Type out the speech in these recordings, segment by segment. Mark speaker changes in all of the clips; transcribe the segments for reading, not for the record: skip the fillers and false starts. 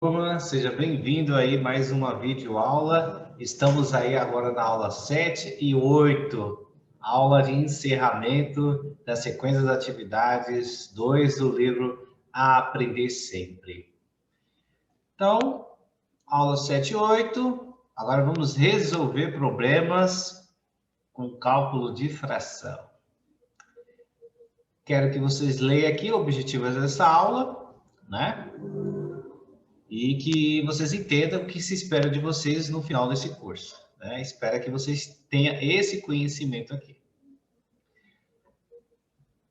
Speaker 1: Turma, seja bem-vindo aí mais uma videoaula. Estamos aí agora na aula 7 e 8, aula de encerramento da sequência das atividades 2 do livro A Aprender Sempre. Então, aula 7 e 8, agora vamos resolver problemas com cálculo de fração. Quero que vocês leiam aqui o objetivo dessa aula, né? E que vocês entendam o que se espera de vocês no final desse curso, né? Espero que vocês tenham esse conhecimento aqui.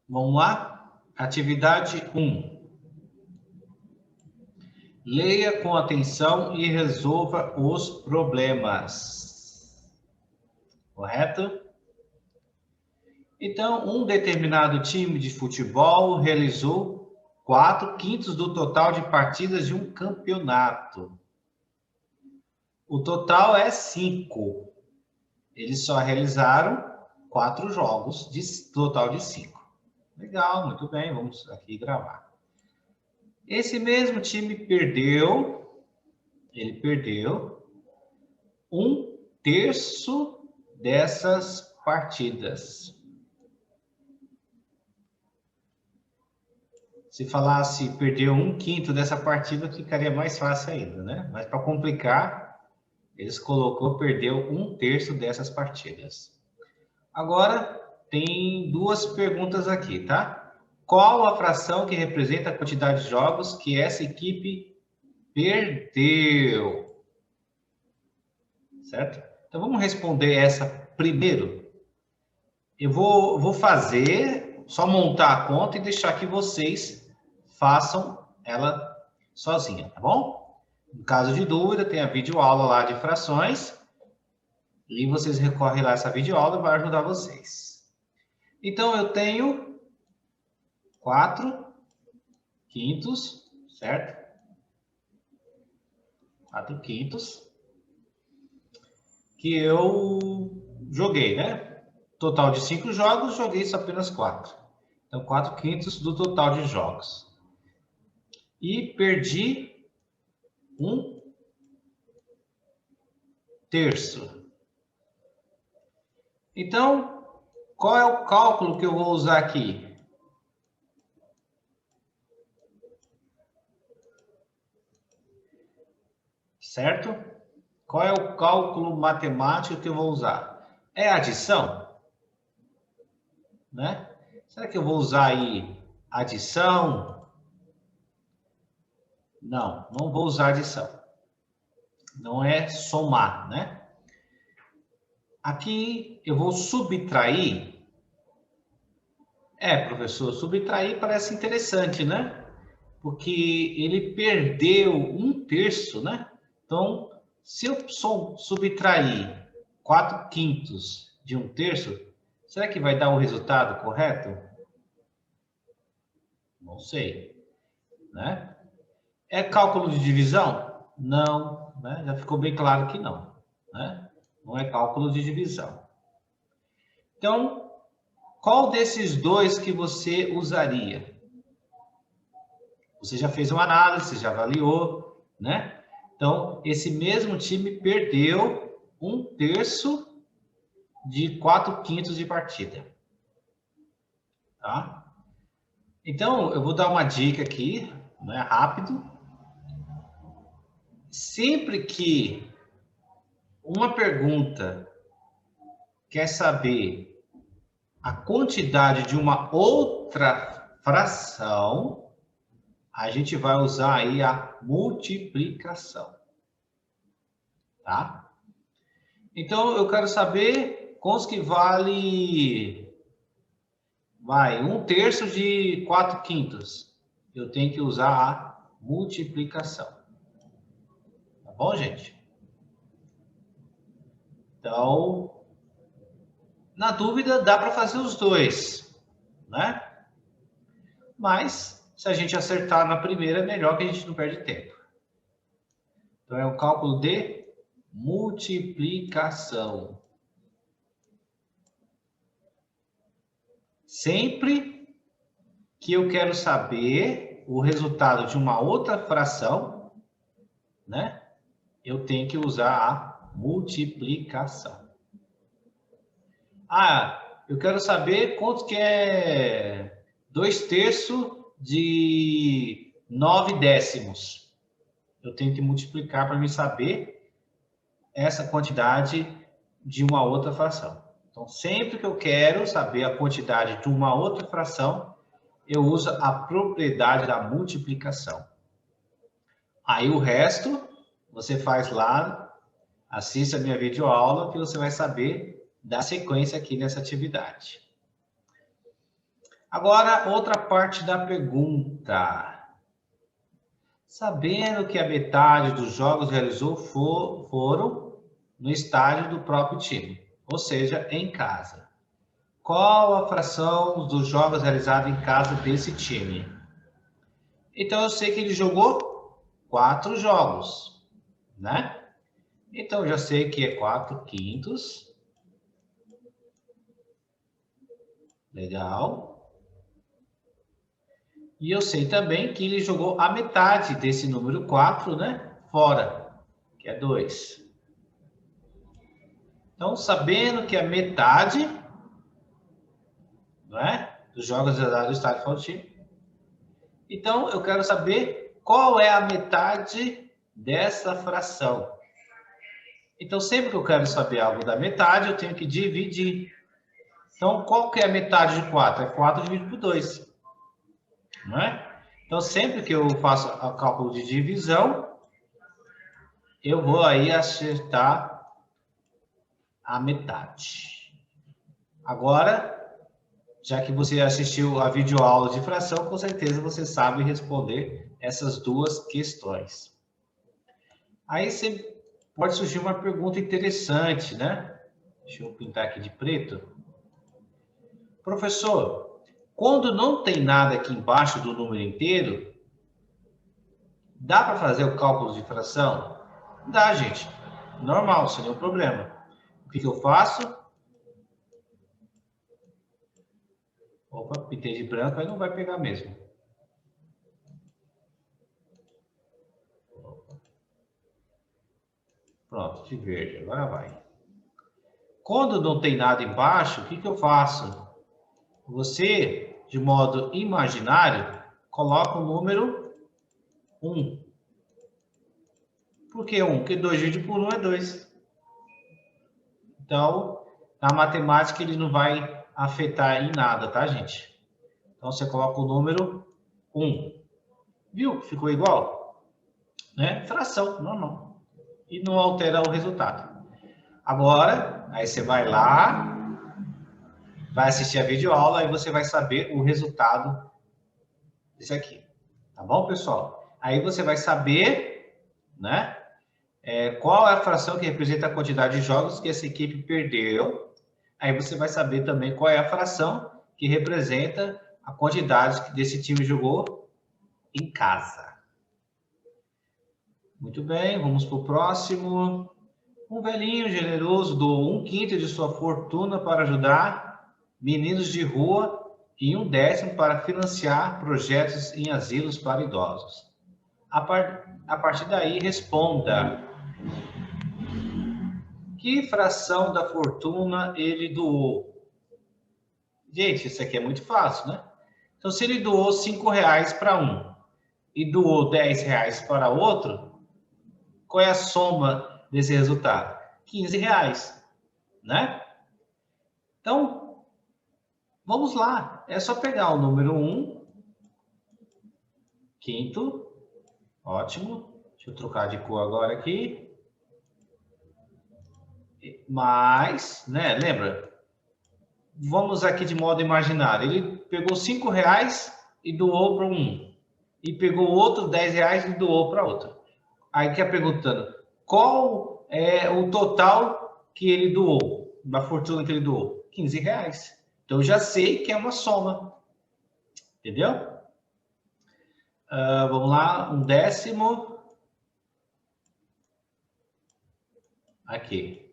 Speaker 1: Vamos lá? Atividade 1. Leia com atenção e resolva os problemas. Correto? Então, um determinado time de futebol realizou 4/5 do total de partidas de um campeonato. O total é 5. Eles só realizaram 4 jogos, de total de 5. Legal, muito bem, vamos aqui gravar. Esse mesmo time perdeu 1/3 dessas partidas. Se falasse perdeu 1/5 dessa partida, ficaria mais fácil ainda, né? Mas para complicar, eles colocou perdeu 1/3 dessas partidas. Agora, tem duas perguntas aqui, tá? Qual a fração que representa a quantidade de jogos que essa equipe perdeu? Certo? Então, vamos responder essa primeiro. Eu vou fazer, só montar a conta e deixar que vocês façam ela sozinha, tá bom? No caso de dúvida, tem a videoaula lá de frações. E vocês recorrem lá a essa videoaula e vai ajudar vocês. Então, eu tenho 4/5, certo? 4/5 que eu joguei, né? Total de 5 jogos, joguei só apenas 4. Então, 4/5 do total de jogos. E perdi 1/3. Então, qual é o cálculo que eu vou usar aqui? Certo? Qual é o cálculo matemático que eu vou usar? É adição? Né? Será que eu vou usar aí adição? Não, não vou usar adição. Não é somar, né? Aqui eu vou subtrair. Professor, subtrair parece interessante, né? Porque ele perdeu 1/3, né? Então, se eu subtrair 4/5 de 1/3, será que vai dar o resultado correto? Não sei, né? É cálculo de divisão? Não, né? Já ficou bem claro que não, né? Não é cálculo de divisão. Então, qual desses dois que você usaria? Você já fez uma análise, já avaliou, né? Então, esse mesmo time perdeu 1/3 de 4/5 de partida. Tá? Então, eu vou dar uma dica aqui, né, rápido. Sempre que uma pergunta quer saber a quantidade de uma outra fração, a gente vai usar aí a multiplicação. Tá? Então, eu quero saber quantos que vale... Vai, 1/3 de 4/5. Eu tenho que usar a multiplicação. Tá bom, gente? Então, na dúvida, dá para fazer os dois, né? Mas, se a gente acertar na primeira, é melhor que a gente não perde tempo. Então, é o cálculo de multiplicação. Sempre que eu quero saber o resultado de uma outra fração, né? Eu tenho que usar a multiplicação. Ah, eu quero saber quanto que é 2/3 de 9 décimos. Eu tenho que multiplicar para me saber essa quantidade de uma outra fração. Então, sempre que eu quero saber a quantidade de uma outra fração, eu uso a propriedade da multiplicação. Aí o resto, você faz lá, assista a minha videoaula, que você vai saber da sequência aqui nessa atividade. Agora, outra parte da pergunta. Sabendo que a metade dos jogos realizou foram no estádio do próprio time, ou seja, em casa. Qual a fração dos jogos realizados em casa desse time? Então, eu sei que ele jogou 4 jogos, né? Então, eu já sei que é 4/5. Legal. E eu sei também que ele jogou a metade desse número 4, né? Fora, que é 2. Então, sabendo que a metade, não é? Dos jogos realizados no estádio fora do time. Então, eu quero saber qual é a metade dessa fração. Então, sempre que eu quero saber algo da metade, eu tenho que dividir. Então, qual que é a metade de 4? É 4 dividido por 2. Não é? Então, sempre que eu faço o cálculo de divisão, eu vou aí acertar a metade. Agora, já que você assistiu a videoaula de fração, com certeza você sabe responder essas duas questões. Aí você pode surgir uma pergunta interessante, né? Deixa eu pintar aqui de preto. Professor, quando não tem nada aqui embaixo do número inteiro, dá para fazer o cálculo de fração? Dá, gente. Normal, sem nenhum problema. O que eu faço? Opa, pintei de branco, aí não vai pegar mesmo. Pronto, de verde, agora vai. Quando não tem nada embaixo, o que eu faço? Você, de modo imaginário, coloca o número 1. Por que 1? Porque 2 dividido por 1 é 2. Então, na matemática, ele não vai afetar em nada, tá, gente? Então, você coloca o número 1. Viu? Ficou igual? Né? Fração, normal. E não altera o resultado. Agora, aí você vai lá, vai assistir a videoaula e você vai saber o resultado desse aqui. Tá bom, pessoal? Aí você vai saber, né? Qual é a fração que representa a quantidade de jogos que essa equipe perdeu. Aí você vai saber também qual é a fração que representa a quantidade que desse time jogou em casa. Muito bem, vamos para o próximo. Um velhinho generoso doou 1/5 de sua fortuna para ajudar meninos de rua e 1/10 para financiar projetos em asilos para idosos. A partir daí, responda. Que fração da fortuna ele doou? Gente, isso aqui é muito fácil, né? Então, se ele doou R$5 para um e doou R$10 para outro, qual é a soma desse resultado? R$15, né? Então, vamos lá. É só pegar o número 1/5. Ótimo. Deixa eu trocar de cor agora aqui. Mais, né? Lembra? Vamos aqui de modo imaginário. Ele pegou R$5 e doou para um. E pegou outro R$10 e doou para outro. Aí que é perguntando, qual é o total que ele doou, da fortuna que ele doou? R$15. Então, eu já sei que é uma soma. Entendeu? Vamos lá, 1/10. Aqui.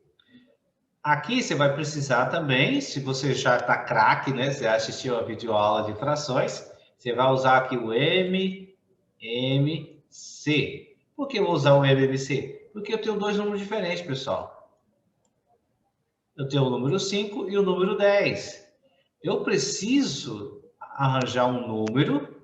Speaker 1: Aqui você vai precisar também, se você já está craque, né? Você assistiu a videoaula de frações, você vai usar aqui o MMC. Por que eu vou usar o MMC? Porque eu tenho dois números diferentes, pessoal. Eu tenho o número 5 e o número 10. Eu preciso arranjar um número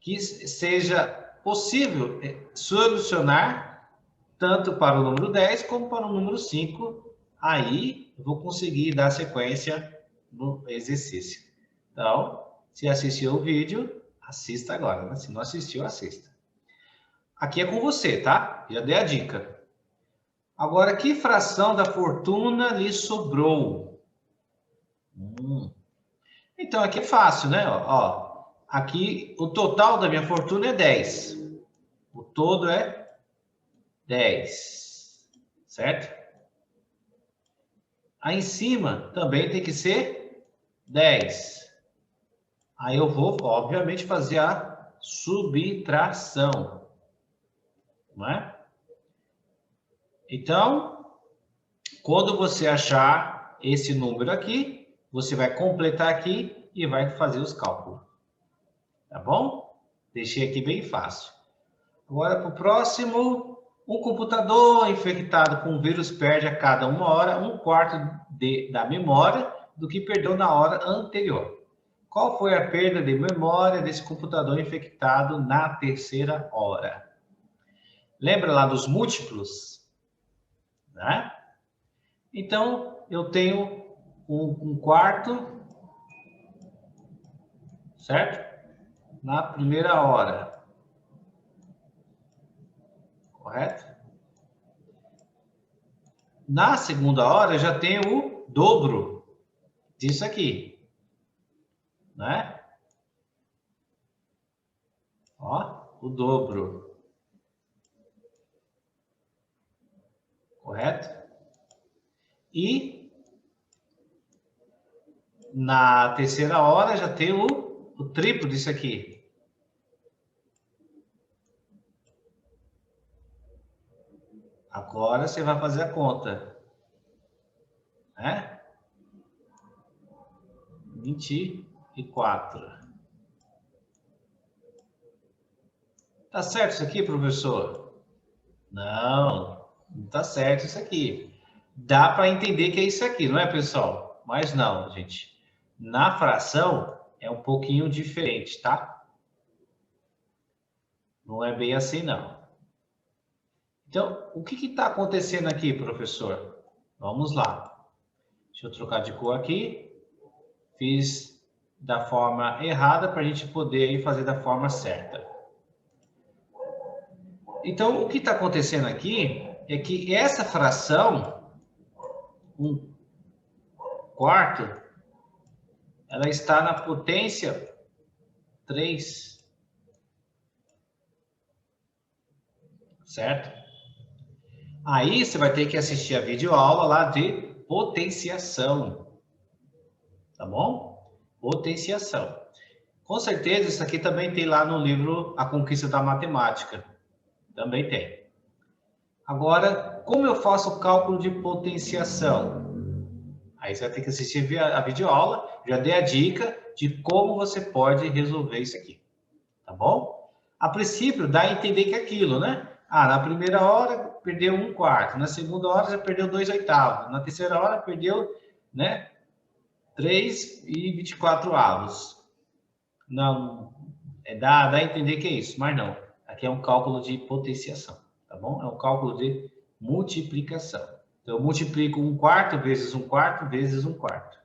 Speaker 1: que seja possível solucionar tanto para o número 10 como para o número 5. Aí eu vou conseguir dar sequência no exercício. Então, se assistiu o vídeo, assista agora, né? Se não assistiu, assista. Aqui é com você, tá? Já dei a dica. Agora, que fração da fortuna lhe sobrou? Então, aqui é fácil, né? Ó, aqui, o total da minha fortuna é 10. O todo é 10. Certo? Aí em cima também tem que ser 10. Aí eu vou, obviamente, fazer a subtração. Não é? Então, quando você achar esse número aqui, você vai completar aqui e vai fazer os cálculos. Tá bom? Deixei aqui bem fácil. Agora, para o próximo, um computador infectado com vírus perde a cada 1 hora 1/4 da memória do que perdeu na hora anterior. Qual foi a perda de memória desse computador infectado na terceira hora? Lembra lá dos múltiplos? Né? Então, eu tenho um quarto, certo? Na primeira hora. Correto? Na segunda hora, eu já tenho o dobro disso aqui. Né? Ó, o dobro. Correto? E na terceira hora já tem o triplo disso aqui. Agora você vai fazer a conta. Né? 24. Tá certo isso aqui, professor? Não, não tá certo isso aqui. Dá para entender que é isso aqui, não é, pessoal? Mas não, gente. Na fração é um pouquinho diferente, tá? Não é bem assim, não. Então, o que está acontecendo aqui, professor? Vamos lá. Deixa eu trocar de cor aqui. Fiz da forma errada para a gente poder fazer da forma certa. Então, o que está acontecendo aqui é que essa fração, 1/4, ela está na potência 3. Certo? Aí você vai ter que assistir a videoaula lá de potenciação. Tá bom? Potenciação. Com certeza, isso aqui também tem lá no livro A Conquista da Matemática. Também tem. Agora, como eu faço o cálculo de potenciação? Aí você vai ter que assistir a videoaula. Já dei a dica de como você pode resolver isso aqui. Tá bom? A princípio, dá a entender que é aquilo, né? Ah, na primeira hora perdeu 1/4. Na segunda hora já perdeu 2/8. Na terceira hora perdeu, né? 3/24. Não, dá a entender que é isso, mas não. Aqui é um cálculo de potenciação, tá bom? É um cálculo de multiplicação. Então, eu multiplico 1/4 vezes 1/4 vezes 1/4.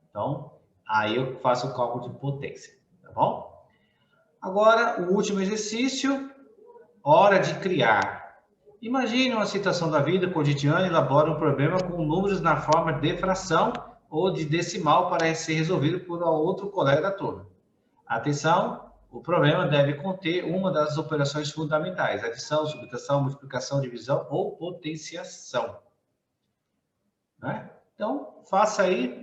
Speaker 1: Então, aí eu faço o cálculo de potência, tá bom? Agora, o último exercício, hora de criar. Imagine uma situação da vida cotidiana e elabore um problema com números na forma de fração ou de decimal para ser resolvido por outro colega da turma. Atenção, o problema deve conter uma das operações fundamentais: adição, subtração, multiplicação, divisão ou potenciação. Né? Então, faça aí,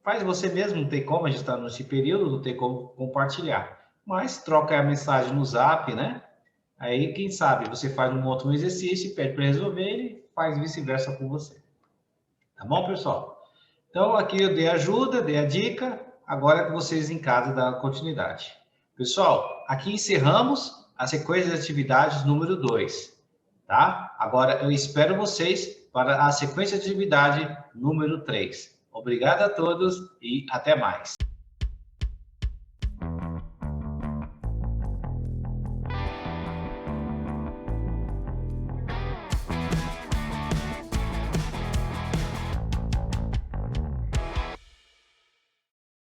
Speaker 1: faz você mesmo, não tem como, a gente está nesse período, não tem como compartilhar. Mas troca a mensagem no Zap, né? Aí, quem sabe, você faz um outro exercício, pede para resolver, ele faz vice-versa com você. Tá bom, pessoal? Então, aqui eu dei ajuda, dei a dica, agora é com vocês em casa dar continuidade. Pessoal, aqui encerramos a sequência de atividades número 2, tá? Agora, eu espero vocês para a sequência de atividade número 3. Obrigado a todos e até mais.